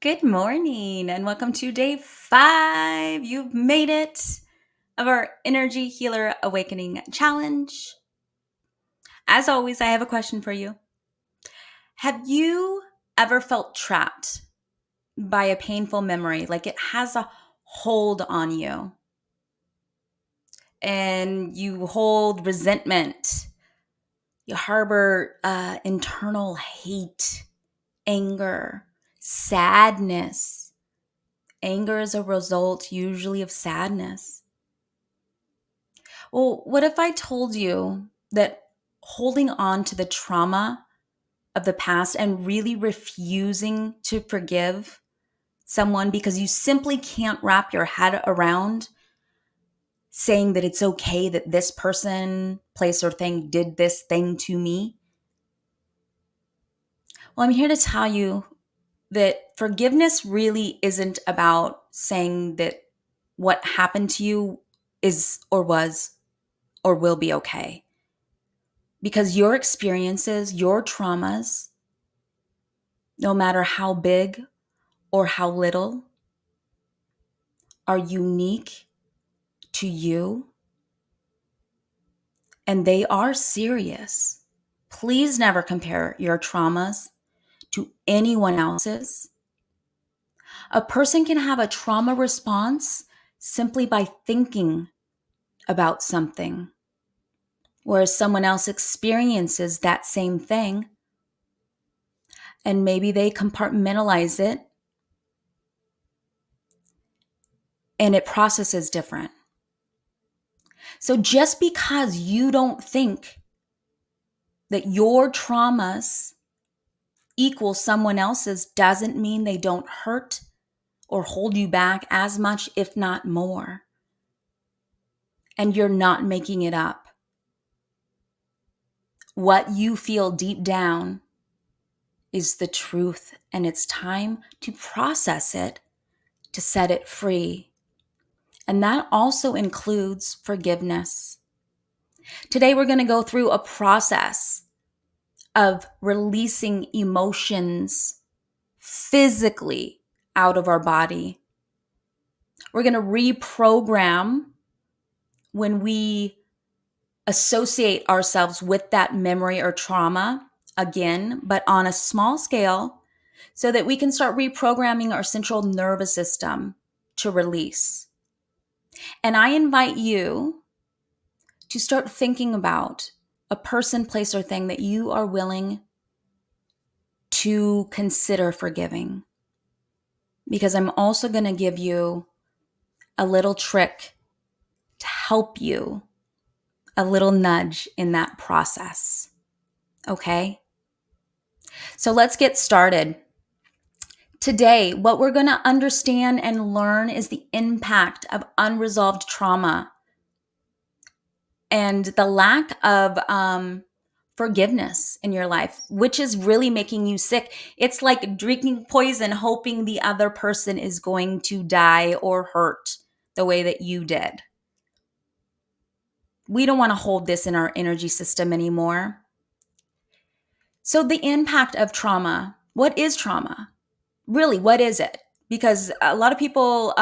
Good morning and welcome to day 5. You've made it of our Energy Healer Awakening Challenge. As always, I have a question for you. Have you ever felt trapped by a painful memory, like it has a hold on you and you hold resentment, you harbor internal hate, anger, sadness? Anger is a result usually of sadness. Well, what if I told you that holding on to the trauma of the past and really refusing to forgive someone because you simply can't wrap your head around saying that it's okay that this person, place, or thing did this thing to me? Well, I'm here to tell you that forgiveness really isn't about saying that what happened to you is or was or will be okay. Because your experiences, your traumas, no matter how big or how little, are unique to you and they are serious. Please never compare your traumas to anyone else's. A person can have a trauma response simply by thinking about something, whereas someone else experiences that same thing and maybe they compartmentalize it and it processes different. So just because you don't think that your traumas equal someone else's doesn't mean they don't hurt or hold you back as much, if not more. And you're not making it up. What you feel deep down is the truth, and it's time to process it, to set it free. And that also includes forgiveness. Today, we're going to go through a process of releasing emotions physically out of our body. We're going to reprogram when we associate ourselves with that memory or trauma again, but on a small scale, so that we can start reprogramming our central nervous system to release. And I invite you to start thinking about a person, place, or thing that you are willing to consider forgiving. Because I'm also going to give you a little trick to help you, a little nudge in that process. Okay? So let's get started. Today, what we're going to understand and learn is the impact of unresolved trauma and the lack of forgiveness in your life, which is really making you sick. It's like drinking poison, hoping the other person is going to die or hurt the way that you did. We don't want to hold this in our energy system anymore. So, the impact of trauma. What is trauma? Really, what is it? Because a lot of people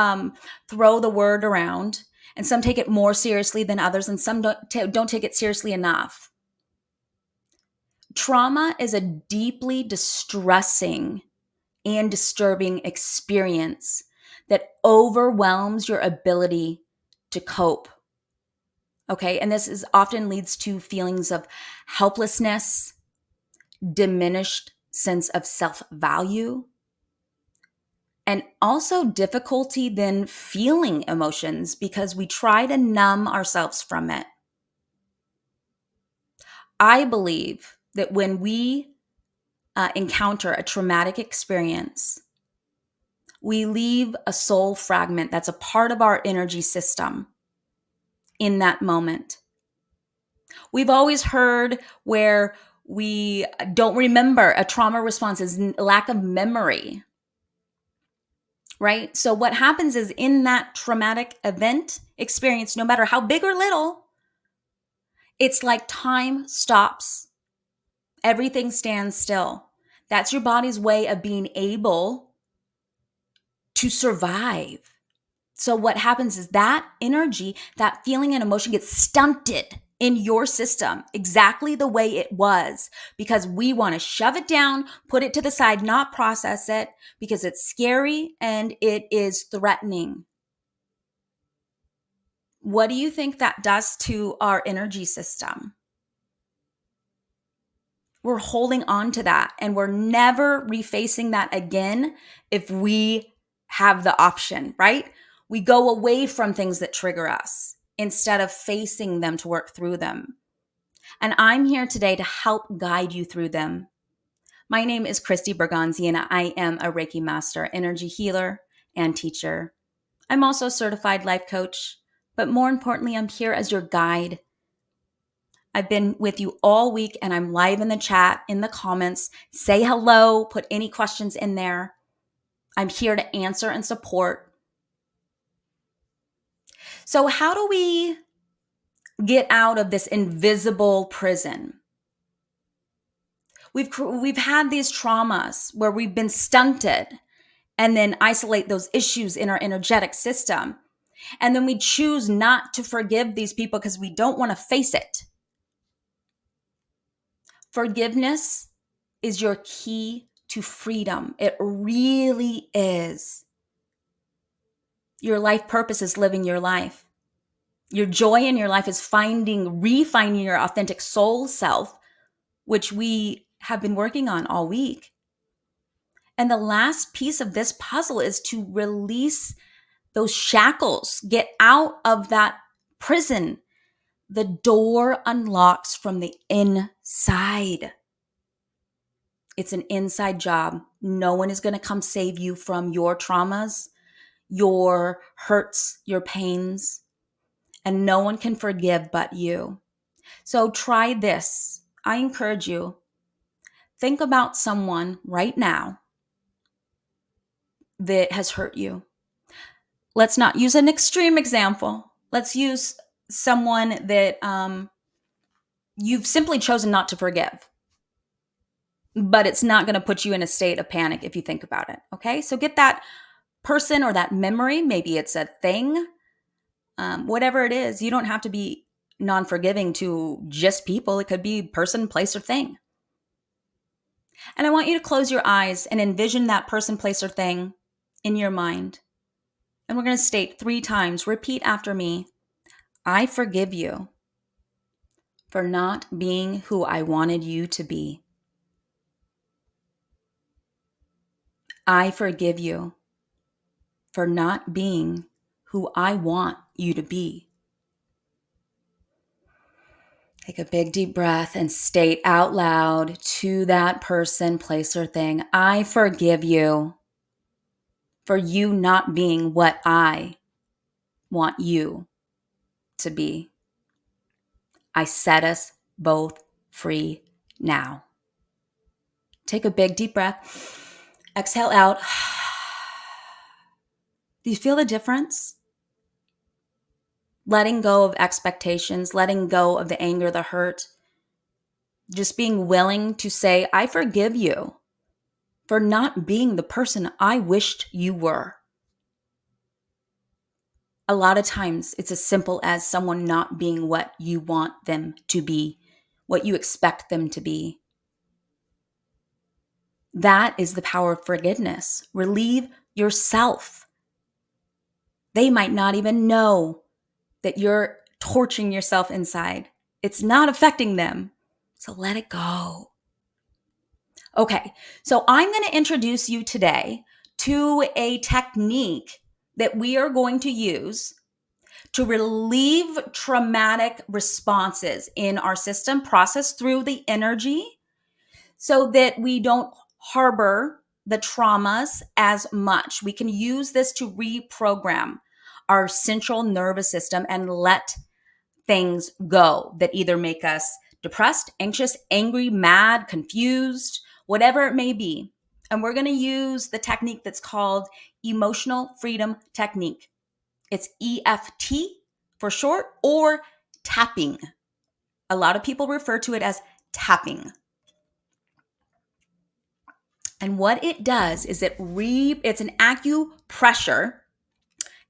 throw the word around, and some take it more seriously than others, and some don't take it seriously enough. Trauma is a deeply distressing and disturbing experience that overwhelms your ability to cope. Okay, and this is often leads to feelings of helplessness, diminished sense of self-value, and also difficulty then feeling emotions because we try to numb ourselves from it. I believe that when we encounter a traumatic experience, we leave a soul fragment that's a part of our energy system in that moment. We've always heard where we don't remember. A trauma response is lack of memory, right? So what happens is in that traumatic event experience, no matter how big or little, it's like time stops. Everything stands still. That's your body's way of being able to survive. So what happens is that energy, that feeling and emotion gets stunted in your system exactly the way it was, because we want to shove it down, put it to the side, not process it because it's scary and it is threatening. What do you think that does to our energy system? We're holding on to that and we're never refacing that again if we have the option, right? We go away from things that trigger us instead of facing them to work through them. And I'm here today to help guide you through them. My name is Christy Bergonzi, and I am a Reiki master, energy healer, and teacher. I'm also a certified life coach, but more importantly, I'm here as your guide. I've been with you all week and I'm live in the chat, in the comments. Say hello, put any questions in there. I'm here to answer and support. So, how do we get out of this invisible prison? We've had these traumas where we've been stunted and then isolate those issues in our energetic system. And then we choose not to forgive these people because we don't want to face it. Forgiveness is your key to freedom. It really is. Your life purpose is living your life. Your joy in your life is refining your authentic soul self, which we have been working on all week. And the last piece of this puzzle is to release those shackles, get out of that prison. The door unlocks from the inside. It's an inside job. No one is going to come save you from your traumas, your hurts, your pains, and no one can forgive but you. So try this. I encourage you. Think about someone right now that has hurt you. Let's not use an extreme example. Let's use someone that you've simply chosen not to forgive. But it's not going to put you in a state of panic if you think about it. Okay? So get that person or that memory. Maybe it's a thing. Whatever it is, you don't have to be non-forgiving to just people. It could be person, place, or thing. And I want you to close your eyes and envision that person, place, or thing in your mind. And we're going to state 3 times, repeat after me. I forgive you for not being who I wanted you to be. I forgive you for not being who I want you to be. Take a big deep breath and state out loud to that person, place, or thing, I forgive you for you not being what I want you to be. I set us both free now. Take a big deep breath. Exhale out. Do you feel the difference? Letting go of expectations, letting go of the anger, the hurt. Just being willing to say, I forgive you for not being the person I wished you were. A lot of times it's as simple as someone not being what you want them to be, what you expect them to be. That is the power of forgiveness. Relieve yourself. They might not even know that you're torturing yourself inside. It's not affecting them. So let it go. Okay, so I'm going to introduce you today to a technique that we are going to use to relieve traumatic responses in our system, process through the energy so that we don't harbor the traumas as much. We can use this to reprogram our central nervous system and let things go that either make us depressed, anxious, angry, mad, confused, whatever it may be. And we're going to use the technique that's called Emotional Freedom Technique. It's EFT for short, or tapping. A lot of people refer to it as tapping. And what it does is it's an acupressure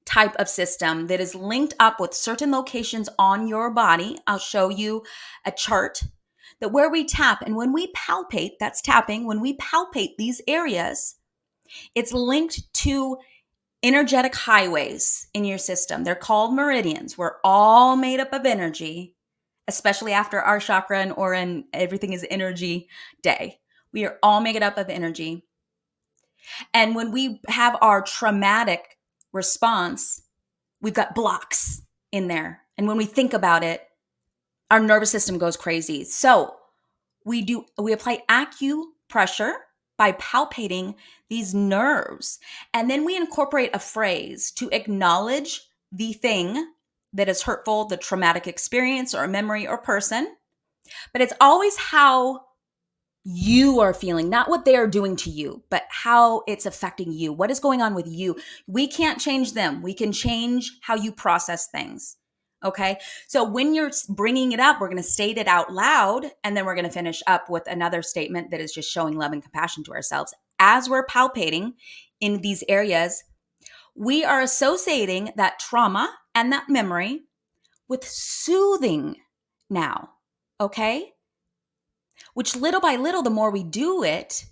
type of system that is linked up with certain locations on your body. I'll show you a chart that where we tap, and when we palpate, that's tapping, when we palpate these areas, it's linked to energetic highways in your system. They're called meridians. We're all made up of energy, especially after our chakra and Aura everything is energy day. We are all made up of energy. And when we have our traumatic response, we've got blocks in there. And when we think about it, our nervous system goes crazy. So we apply acupressure by palpating these nerves. And then we incorporate a phrase to acknowledge the thing that is hurtful, the traumatic experience or a memory or person. But it's always how you are feeling, not what they are doing to you, but how it's affecting you. What is going on with you? We can't change them. We can change how you process things. Okay. So when you're bringing it up, we're going to state it out loud, and then we're going to finish up with another statement that is just showing love and compassion to ourselves. As we're palpating in these areas, we are associating that trauma and that memory with soothing now. Okay. Which little by little, the more we do it,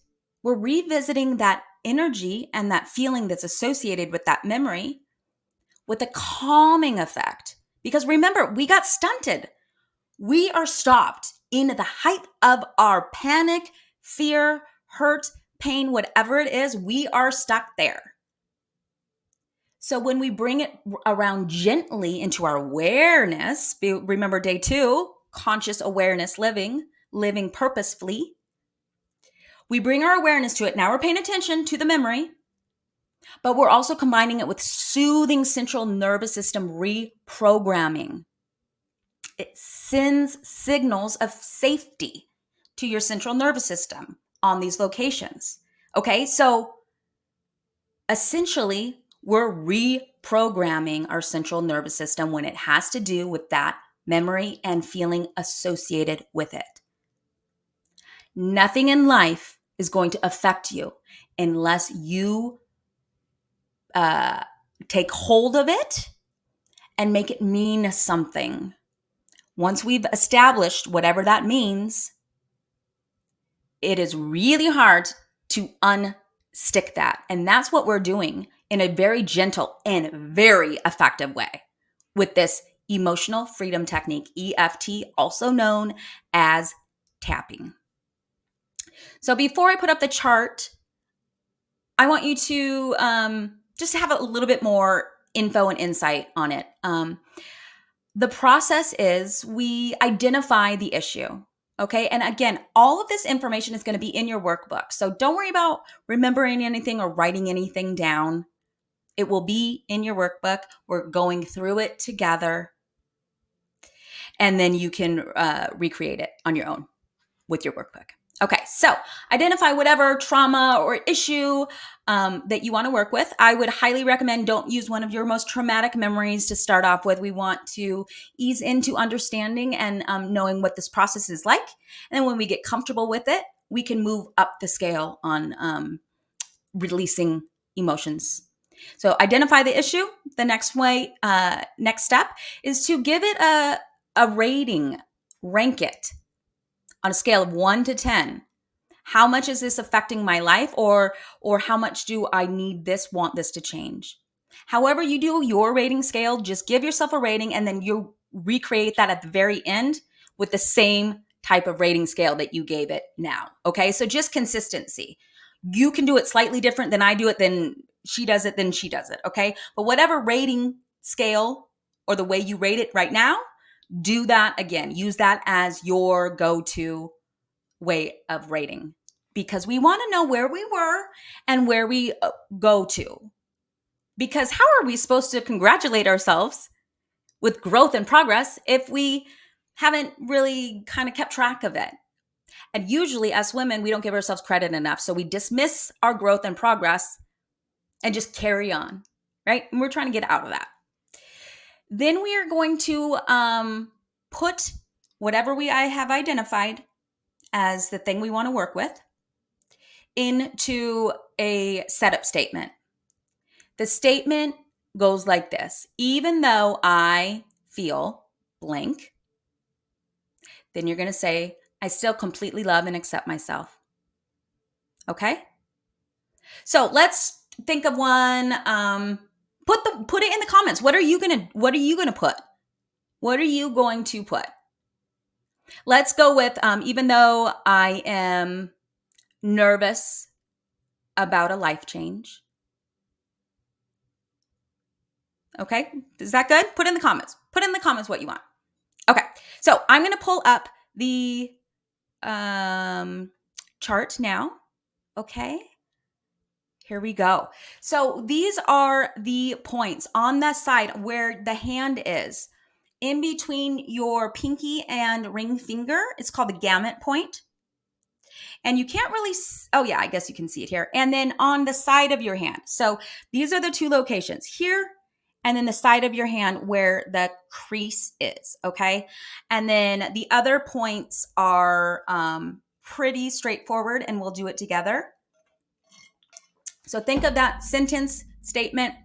we're revisiting that energy and that feeling that's associated with that memory with a calming effect. Because remember, we got stunted. We are stopped in the height of our panic, fear, hurt, pain, whatever it is, we are stuck there. So when we bring it around gently into our awareness, remember day 2, conscious awareness living purposefully. We bring our awareness to it. Now we're paying attention to the memory, but we're also combining it with soothing central nervous system reprogramming. It sends signals of safety to your central nervous system on these locations. Okay, so essentially, we're reprogramming our central nervous system when it has to do with that memory and feeling associated with it. Nothing in life is going to affect you unless you take hold of it and make it mean something. Once we've established whatever that means, it is really hard to unstick that. And that's what we're doing in a very gentle and very effective way with this emotional freedom technique, EFT, also known as tapping. So before I put up the chart, I want you to just have a little bit more info and insight on it. The process is we identify the issue. Okay. And again, all of this information is going to be in your workbook. So don't worry about remembering anything or writing anything down. It will be in your workbook. We're going through it together. And then you can recreate it on your own with your workbook. Okay, so identify whatever trauma or issue that you want to work with. I would highly recommend don't use one of your most traumatic memories to start off with. We want to ease into understanding and knowing what this process is like. And then when we get comfortable with it, we can move up the scale on releasing emotions. So identify the issue. The next step is to give it a rating, rank it on a scale of 1 to 10. How much is this affecting my life, or how much do I want this to change? However you do your rating scale, just give yourself a rating and then you recreate that at the very end with the same type of rating scale that you gave it now. Okay, so just consistency. You can do it slightly different than I do it, then she does it, then she does it. Okay, but whatever rating scale or the way you rate it right now, do that again. Use that as your go-to way of rating, because we want to know where we were and where we go to. Because how are we supposed to congratulate ourselves with growth and progress if we haven't really kind of kept track of it? And usually as women, we don't give ourselves credit enough. So we dismiss our growth and progress and just carry on, right? And we're trying to get out of that. Then we are going to put whatever I have identified as the thing we want to work with into a setup statement. The statement goes like this: even though I feel blank, then you're going to say, I still completely love and accept myself. Okay? So let's think of one. Put it in the comments. What are you gonna put? What are you going to put? Let's go with even though I am nervous about a life change. Okay, is that good? Put in the comments. Put in the comments what you want. Okay, so I'm going to pull up the chart now. Okay, here we go. So these are the points on the side where the hand is. In between your pinky and ring finger, it's called the gamut point. And you can't really, oh yeah, I guess you can see it here. And then on the side of your hand. So these are the two locations here and then the side of your hand where the crease is, okay? And then the other points are pretty straightforward and we'll do it together. So think of that sentence, statement.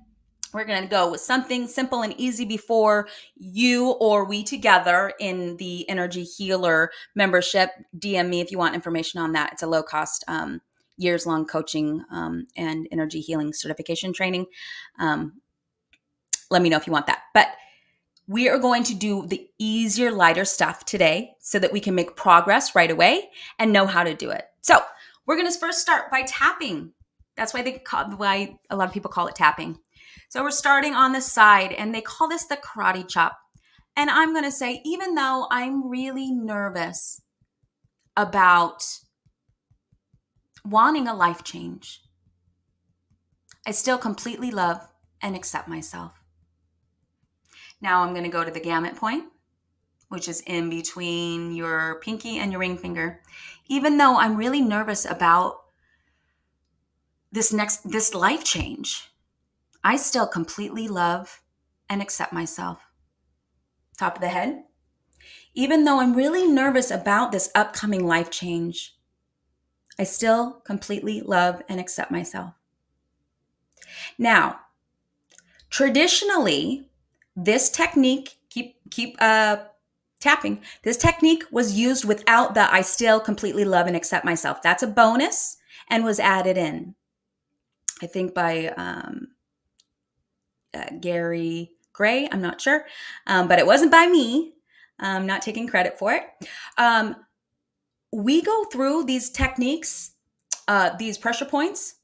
We're going to go with something simple and easy before you or we together in the Energy Healer membership. DM me if you want information on that. It's a low cost, years-long coaching and energy healing certification training. Let me know if you want that. But we are going to do the easier, lighter stuff today so that we can make progress right away and know how to do it. So we're going to first start by tapping. That's why why a lot of people call it tapping. So we're starting on the side and they call this the karate chop. And I'm going to say, even though I'm really nervous about wanting a life change, I still completely love and accept myself. Now I'm going to go to the gamut point, which is in between your pinky and your ring finger. Even though I'm really nervous about this life change, I still completely love and accept myself. Top of the head. Even though I'm really nervous about this upcoming life change, I still completely love and accept myself. Now, traditionally, this technique, keep tapping, this technique was used without the I still completely love and accept myself. That's a bonus and was added in, I think by Gary Gray, I'm not sure, but it wasn't by me. I'm not taking credit for it. We go through these techniques, these pressure points,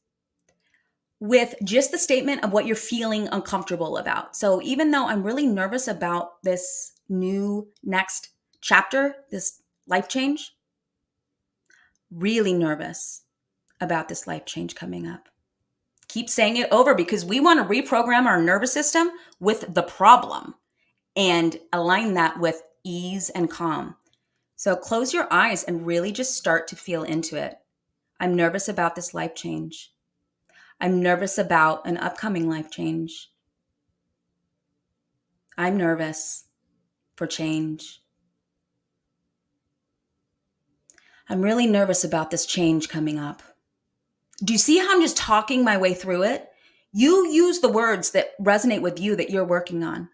with just the statement of what you're feeling uncomfortable about. So even though I'm really nervous about this new next chapter, this life change, really nervous about this life change coming up. Keep saying it over because we want to reprogram our nervous system with the problem and align that with ease and calm. So close your eyes and really just start to feel into it. I'm nervous about this life change. I'm nervous about an upcoming life change. I'm nervous for change. I'm really nervous about this change coming up. Do you see how I'm just talking my way through it? You use the words that resonate with you that you're working on.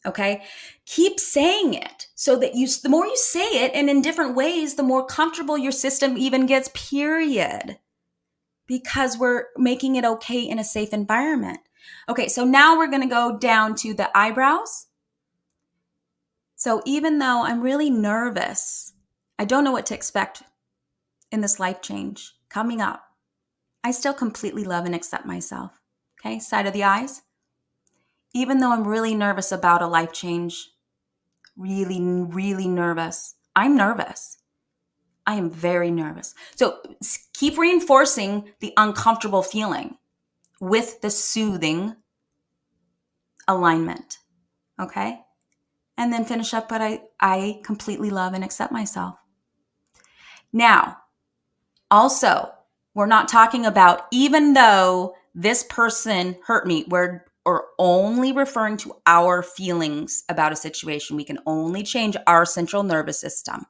Okay? Keep saying it so that the more you say it and in different ways, the more comfortable your system even gets, period. Because we're making it okay in a safe environment. Okay, so now we're going to go down to the eyebrows. So even though I'm really nervous, I don't know what to expect in this life change coming up, I still completely love and accept myself. Okay, side of the eyes. Even though I'm really nervous about a life change, really, really nervous. I'm nervous. I am very nervous. So keep reinforcing the uncomfortable feeling with the soothing alignment. Okay? And then finish up, but I completely love and accept myself. Now, also, we're not talking about even though this person hurt me, we're only referring to our feelings about a situation. We can only change our central nervous system.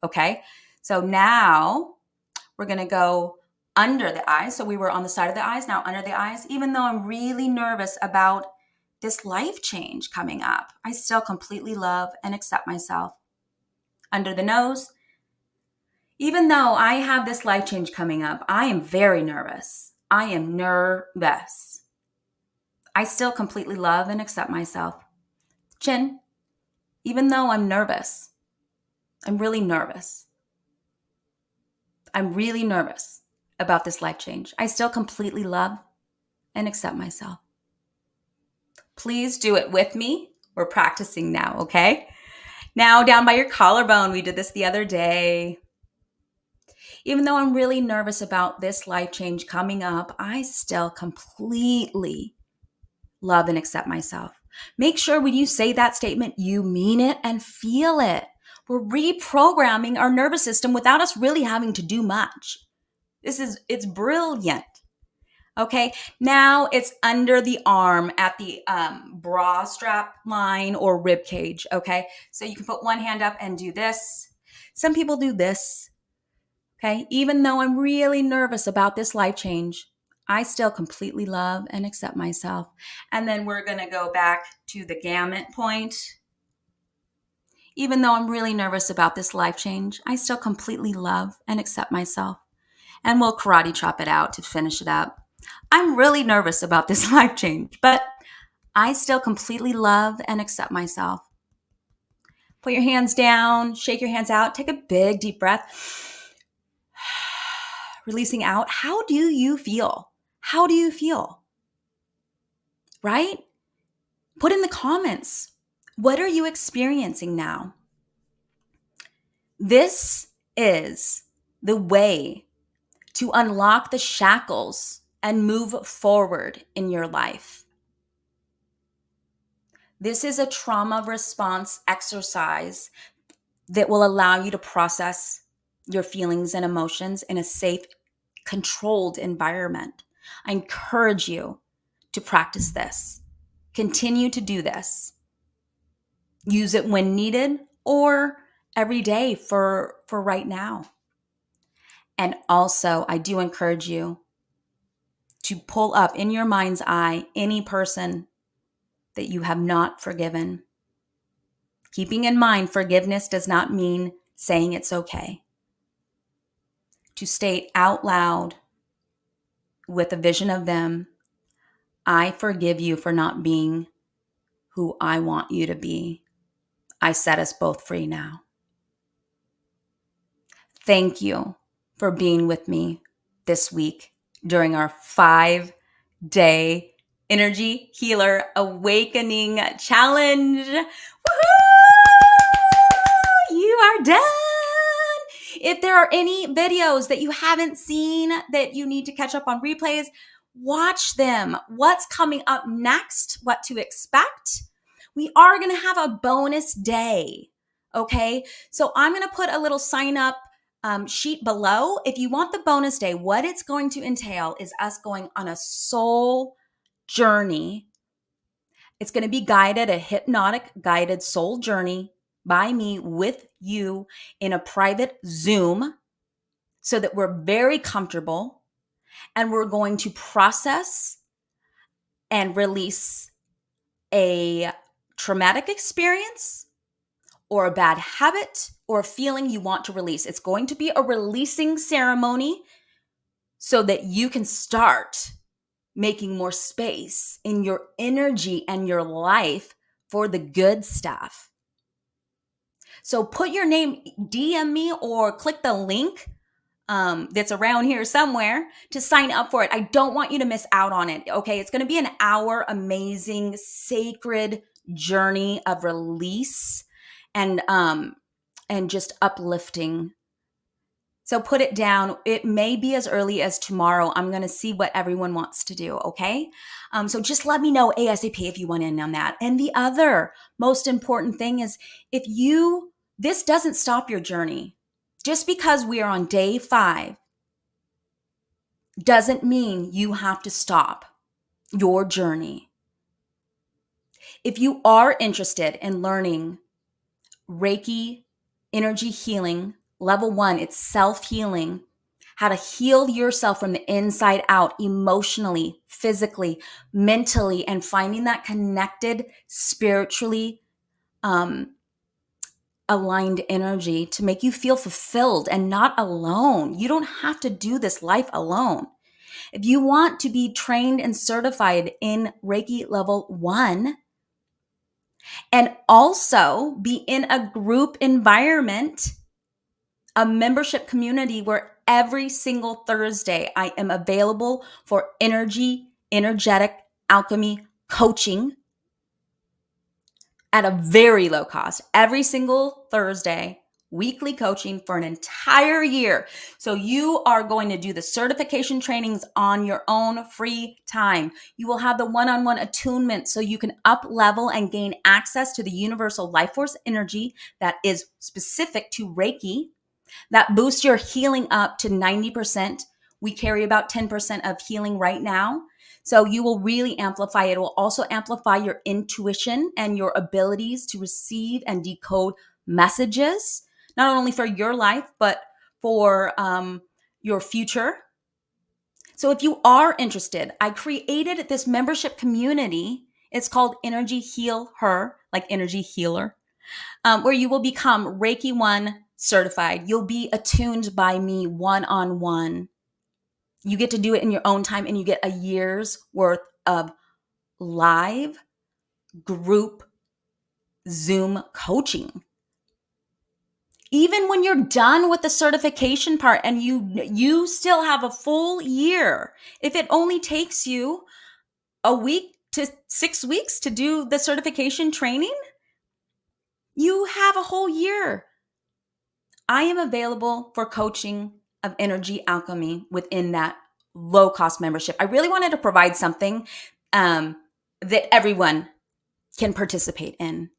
Okay? So now we're going to go under the eyes. So we were on the side of the eyes, now under the eyes. Even though I'm really nervous about this life change coming up, I still completely love and accept myself. Under the nose, even though I have this life change coming up, I am very nervous. I am nervous. I still completely love and accept myself. Chin, even though I'm nervous, I'm really nervous. I'm really nervous about this life change. I still completely love and accept myself. Please do it with me. We're practicing now, okay? Now down by your collarbone, we did this the other day. Even though I'm really nervous about this life change coming up, I still completely love and accept myself. Make sure when you say that statement, you mean it and feel it. We're reprogramming our nervous system without us really having to do much. It's brilliant. Okay, now it's under the arm at the bra strap line or rib cage. Okay, so you can put one hand up and do this. Some people do this. Okay, even though I'm really nervous about this life change, I still completely love and accept myself. And then we're going to go back to the gamut point. Even though I'm really nervous about this life change, I still completely love and accept myself. And we'll karate chop it out to finish it up. I'm really nervous about this life change, but I still completely love and accept myself. Put your hands down, shake your hands out, take a big deep breath. Releasing out. How do you feel? How do you feel? Right? Put in the comments. What are you experiencing now? This is the way to unlock the shackles and move forward in your life. This is a trauma response exercise that will allow you to process your feelings and emotions in a safe, controlled environment. I encourage you to practice this. Continue to do this. Use it when needed or every day for right now. And also, I do encourage you to pull up in your mind's eye any person that you have not forgiven. Keeping in mind, forgiveness does not mean saying it's okay. To state out loud with a vision of them, I forgive you for not being who I want you to be. I set us both free now. Thank you for being with me this week during our 5-day Energy Healer Awakening Challenge. Woohoo! You are done. If there are any videos that you haven't seen that you need to catch up on replays, watch them. What's coming up next? What to expect? We are going to have a bonus day. Okay. So I'm going to put a little sign up sheet below. If you want the bonus day, what it's going to entail is us going on a soul journey. It's going to be guided, a hypnotic guided soul journey by me with you in a private Zoom so that we're very comfortable, and we're going to process and release a traumatic experience or a bad habit or a feeling you want to release. It's going to be a releasing ceremony so that you can start making more space in your energy and your life for the good stuff. So put your name, DM me, or click the link that's around here somewhere to sign up for it. I don't want you to miss out on it. Okay. It's going to be an hour amazing, sacred journey of release and just uplifting. So put it down. It may be as early as tomorrow. I'm going to see what everyone wants to do. Okay. So just let me know ASAP if you want in on that. And the other most important thing is this doesn't stop your journey. Just because we are on day 5 doesn't mean you have to stop your journey. If you are interested in learning Reiki energy healing, level 1, it's self-healing, how to heal yourself from the inside out, emotionally, physically, mentally, and finding that connected, spiritually um, aligned energy to make you feel fulfilled and not alone. You don't have to do this life alone. If you want to be trained and certified in Reiki level 1 and also be in a group environment, a membership community where every single Thursday I am available for energetic alchemy coaching at a very low cost. Every single Thursday, weekly coaching for an entire year. So you are going to do the certification trainings on your own free time. You will have the one-on-one attunement so you can up level and gain access to the universal life force energy that is specific to Reiki that boosts your healing up to 90%. We carry about 10% of healing right now. So you will really amplify it. It will also amplify your intuition and your abilities to receive and decode messages, not only for your life, but for your future. So if you are interested, I created this membership community. It's called Energy Heal Her, like energy healer, where you will become Reiki 1 certified. You'll be attuned by me one-on-one. You get to do it in your own time and you get a year's worth of live group Zoom coaching. Even when you're done with the certification part and you still have a full year, if it only takes you a week to 6 weeks to do the certification training, you have a whole year. I am available for coaching of energy alchemy within that low cost membership. I really wanted to provide something that everyone can participate in.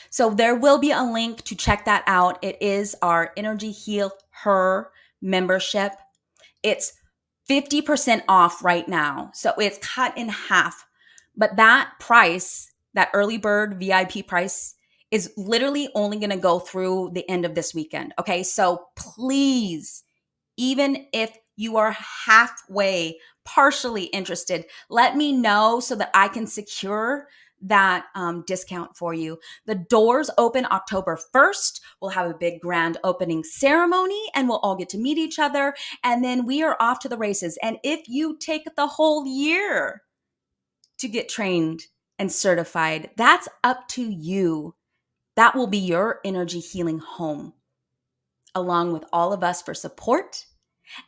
So there will be a link to check that out. It is our Energy Heal Her membership. It's 50% off right now. So it's cut in half. But that price, that early bird VIP price, is literally only going to go through the end of this weekend. Okay. So please, even if you are halfway, partially interested, let me know so that I can secure that discount for you. The doors open October 1st. We'll have a big grand opening ceremony and we'll all get to meet each other. And then we are off to the races. And if you take the whole year to get trained and certified, that's up to you. That will be your energy healing home, along with all of us for support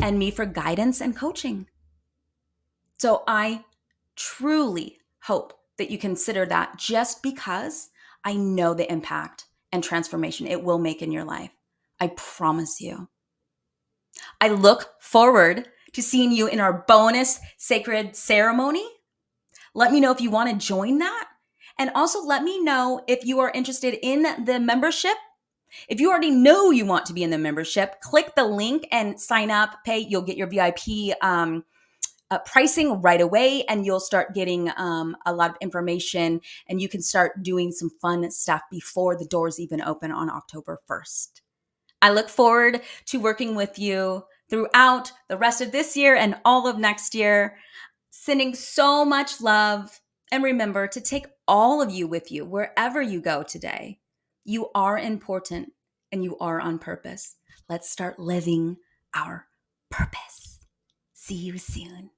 and me for guidance and coaching. So I truly hope that you consider that, just because I know the impact and transformation it will make in your life. I promise you. I look forward to seeing you in our bonus sacred ceremony. Let me know if you want to join that. And also let me know if you are interested in the membership. If you already know you want to be in the membership, click the link and sign up, pay. You'll get your VIP pricing right away, and you'll start getting a lot of information, and you can start doing some fun stuff before the doors even open on October 1st. I look forward to working with you throughout the rest of this year and all of next year. Sending so much love. And remember to take all of you with you wherever you go today. You are important and you are on purpose. Let's start living our purpose. See you soon.